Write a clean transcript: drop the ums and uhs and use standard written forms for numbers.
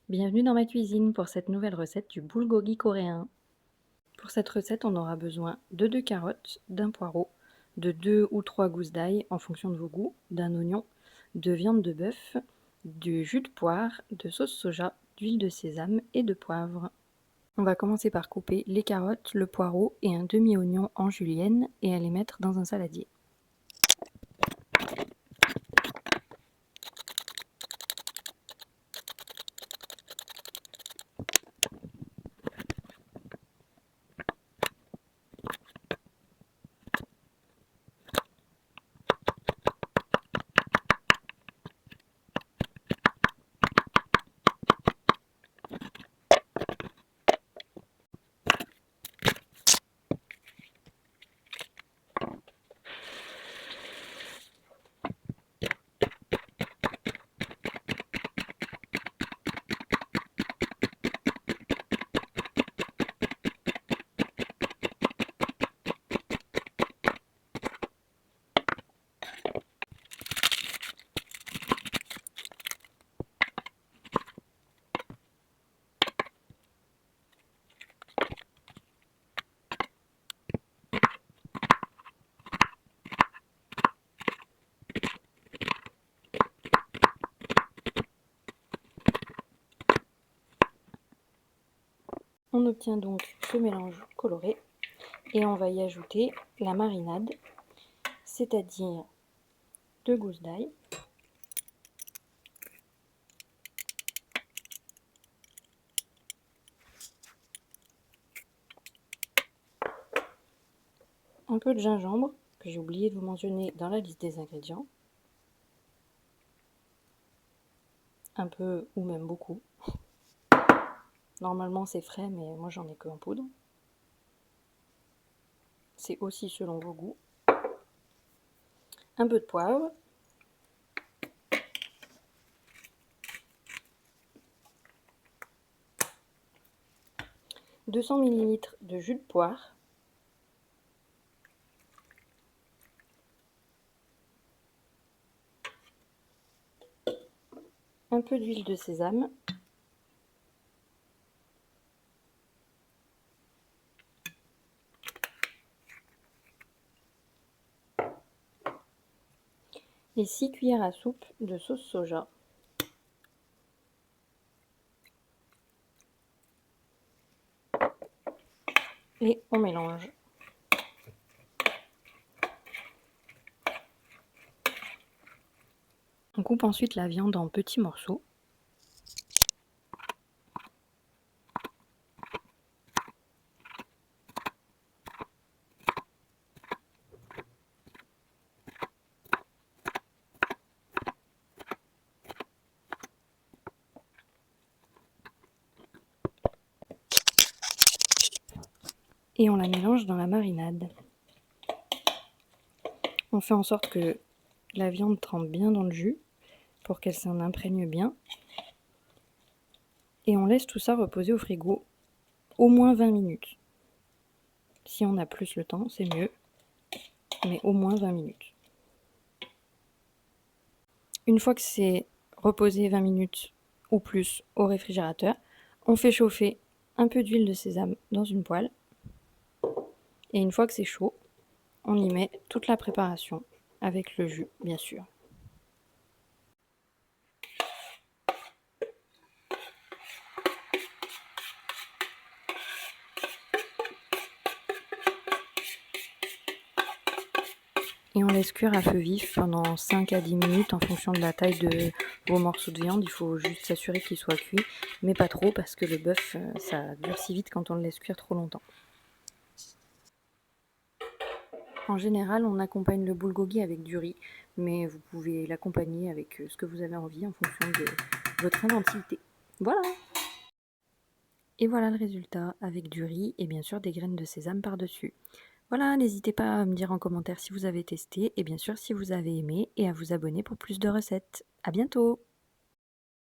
Bienvenue dans ma cuisine pour cette nouvelle recette du bulgogi coréen. Pour cette recette, on aura besoin de 2 carottes, d'un poireau, de 2 ou 3 gousses d'ail en fonction de vos goûts, d'un oignon, de viande de bœuf, du jus de poire, de sauce soja, d'huile de sésame et de poivre. On va commencer par couper les carottes, le poireau et un demi-oignon en julienne et à les mettre dans un saladier. On obtient donc ce mélange coloré et on va y ajouter la marinade, c'est-à-dire 2 gousses d'ail, un peu de gingembre, que j'ai oublié de vous mentionner dans la liste des ingrédients, un peu ou même beaucoup. Normalement c'est frais, mais moi j'en ai que en poudre. C'est aussi selon vos goûts. Un peu de poivre. « 200 ml de jus de poire. Un peu d'huile de sésame. Et 6 cuillères à soupe de sauce soja. Et on mélange. On coupe ensuite la viande en petits morceaux. Et on la mélange dans la marinade. On fait en sorte que la viande trempe bien dans le jus pour qu'elle s'en imprègne bien. Et on laisse tout ça reposer au frigo au moins 20 minutes. Si on a plus le temps, c'est mieux, mais au moins 20 minutes. Une fois que c'est reposé 20 minutes ou plus au réfrigérateur, on fait chauffer un peu d'huile de sésame dans une poêle. Et une fois que c'est chaud, on y met toute la préparation, avec le jus bien sûr. Et on laisse cuire à feu vif pendant 5 à 10 minutes en fonction de la taille de vos morceaux de viande. Il faut juste s'assurer qu'ils soient cuits, mais pas trop parce que le bœuf, ça durcit vite quand on le laisse cuire trop longtemps. En général, on accompagne le bulgogi avec du riz, mais vous pouvez l'accompagner avec ce que vous avez envie en fonction de votre inventivité. Voilà! Et voilà le résultat, avec du riz et bien sûr des graines de sésame par-dessus. Voilà, n'hésitez pas à me dire en commentaire si vous avez testé et bien sûr si vous avez aimé et à vous abonner pour plus de recettes. À bientôt!